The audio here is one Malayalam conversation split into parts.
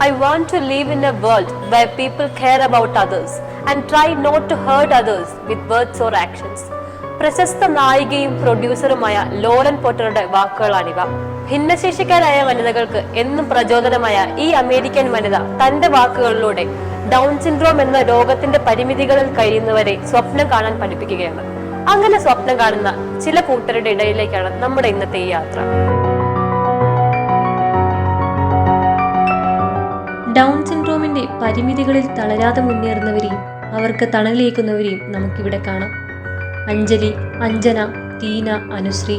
I want to live in a world where people care about others and try not to hurt others with words or actions. പ്രശസ്ത നായികയും പ്രൊഡ്യൂസറുമായ ലോറൻ പോട്ടറുടെ വാക്കുകളാണിവ. ഭിന്നശേഷിക്കാരായ വനിതകൾക്ക് എന്നും പ്രചോദനമായ ഈ അമേരിക്കൻ വനിത തന്റെ വാക്കുകളിലൂടെ ഡൗൺ സിൻഡ്രോം എന്ന രോഗത്തിന്റെ പരിമിതികളിൽ കഴിയുന്നവരെ സ്വപ്നം കാണാൻ പഠിപ്പിക്കുകയാണ്. അങ്ങനെ സ്വപ്നം കാണുന്ന ചില കൂട്ടരുടെ ഇടയിലേക്കാണ് നമ്മുടെ ഇന്നത്തെ ഈ യാത്ര. ഡൗൺ സിൻഡ്രോമിന്റെ പരിമിതികളിൽ തളരാതെ മുന്നേറുന്നവരെയും അവർക്ക് തണലേക്കുന്നവരെയും നമുക്കിവിടെ കാണാം. അഞ്ജലി, അഞ്ജന, ടീന, അനുശ്രീ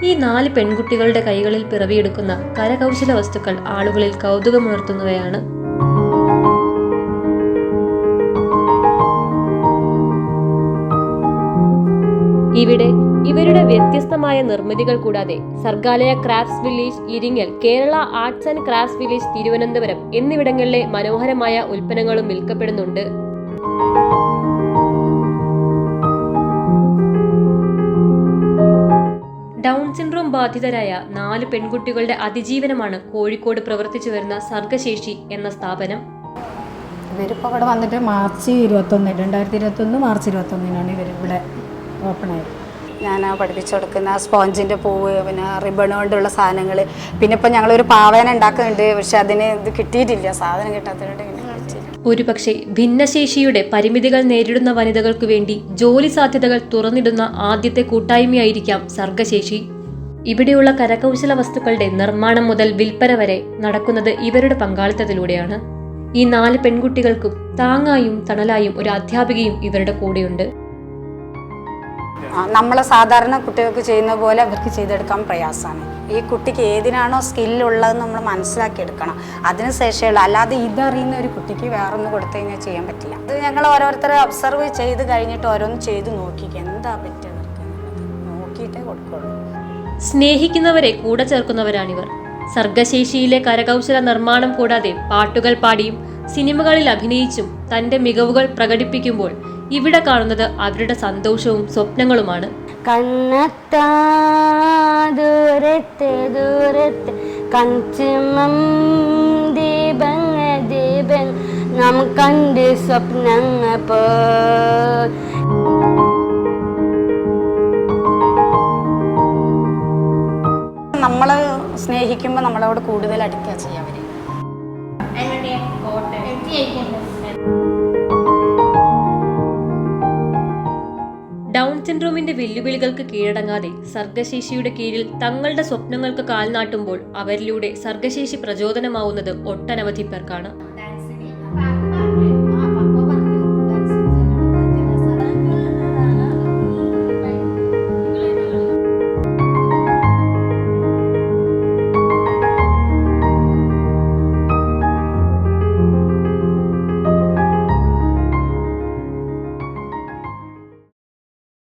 ഈ 4 പെൺകുട്ടികളുടെ കൈകളിൽ പിറവിയെടുക്കുന്ന കരകൗശല വസ്തുക്കൾ ആളുകളിൽ കൗതുകമുണർത്തുന്നവയാണ്. ഇവിടെ ഇവരുടെ വ്യത്യസ്തമായ നിർമ്മിതികൾ കൂടാതെ Sargaalaya crafts village Iringal, Kerala arts and crafts village Thiruvananthapuram എന്നിവിടങ്ങളിലെ മനോഹരമായ ഉൽപ്പന്നങ്ങളും വിൽക്കപ്പെടുന്നുണ്ട്. ഡൗൺ സിൻഡ്രോം ബാധിതരായ 4 പെൺകുട്ടികളുടെ അതിജീവനമാണ് കോഴിക്കോട് പ്രവർത്തിച്ചു വരുന്ന സർഗശേഷി എന്ന സ്ഥാപനം. ഇവരിപ്പോൾ ഇവിടെ വന്നിട്ട് മാർച്ച് 2021 മാർച്ച് 21 ഇവർ ഇവിടെ ഓപ്പൺ ആയത്. ഞാൻ പഠിപ്പിച്ചു കൊടുക്കുന്ന സ്പോഞ്ചിൻ്റെ പൂവ്, പിന്നെ റിബൺ കൊണ്ടുള്ള സാധനങ്ങൾ, പിന്നെ ഇപ്പം ഞങ്ങളൊരു പാവേന ഉണ്ടാക്കുന്നുണ്ട്. പക്ഷെ അതിന് ഇത് കിട്ടിയിട്ടില്ല, സാധനം കിട്ടാത്തതുകൊണ്ട് ഒരുപക്ഷെ ഭിന്നശേഷിയുടെ പരിമിതികൾ നേരിടുന്ന വനിതകൾക്കു വേണ്ടി ജോലി സാധ്യതകൾ തുറന്നിടുന്ന ആദ്യത്തെ കൂട്ടായ്മയായിരിക്കാം സർഗശേഷി. ഇവിടെയുള്ള കരകൗശല വസ്തുക്കളുടെ നിർമ്മാണം മുതൽ വിൽപ്പന വരെ നടക്കുന്നത് ഇവരുടെ പങ്കാളിത്തത്തിലൂടെയാണ്. ഈ 4 പെൺകുട്ടികൾക്കും താങ്ങായും തണലായും ഒരു അധ്യാപികയും ഇവരുടെ കൂടെയുണ്ട്. നമ്മളെ സാധാരണ കുട്ടികൾക്ക് ചെയ്യുന്ന പോലെ അവർക്ക് ചെയ്തെടുക്കാൻ പ്രയാസമാണ്. ഈ കുട്ടിക്ക് ഏതിനാണോ സ്കില്ലുള്ളതെന്ന് നമ്മൾ മനസ്സിലാക്കിയെടുക്കണം. അതിന് ശേഷമുള്ള, അല്ലാതെ ഇതറിയുന്ന ഒരു കുട്ടിക്ക് വേറൊന്ന് കൊടുത്തു കഴിഞ്ഞാൽ ചെയ്യാൻ പറ്റില്ല. അത് ഞങ്ങൾ ഓരോരുത്തരെ ഒബ്സർവ് ചെയ്ത് കഴിഞ്ഞിട്ട് ഓരോന്ന് ചെയ്ത് നോക്കിക്കുക, എന്താ പറ്റുന്നവർക്ക് നോക്കിയിട്ടേ കൊടുക്കുള്ളൂ. സ്നേഹിക്കുന്നവരെ കൂടെ ചേർക്കുന്നവരാണിവർ. സർഗശേഷിയിലെ കരകൗശല നിർമ്മാണം കൂടാതെ പാട്ടുകൾ പാടിയും സിനിമകളിൽ അഭിനയിച്ചും തന്റെ മികവുകൾ പ്രകടിപ്പിക്കുമ്പോൾ ഇവിടെ കാണുന്നത് അവരുടെ സന്തോഷവും സ്വപ്നങ്ങളുമാണ്. കണ്ണത്താ ദൂരത്ത് ദൂരത്ത് കഞ്ചുമം ദീപങ്ങ ദീപൻ നാം കണ്ട് സ്വപ്നങ്ങ പോ. നമ്മളെ സ്നേഹിക്കുമ്പോൾ നമ്മളോട് കൂടുതൽ അടുക്കുക ചെയ്യാൻ വരും. ഡൗൺ സിൻഡ്രോമിന്റെ വെല്ലുവിളികൾക്ക് കീഴടങ്ങാതെ സർഗശേഷിയുടെ കീഴിൽ തങ്ങളുടെ സ്വപ്നങ്ങൾക്ക് കാൽനാട്ടുമ്പോൾ അവരിലൂടെ സർഗശേഷി പ്രചോദനമാവുന്നത് ഒട്ടനവധി പേർക്കാണ്.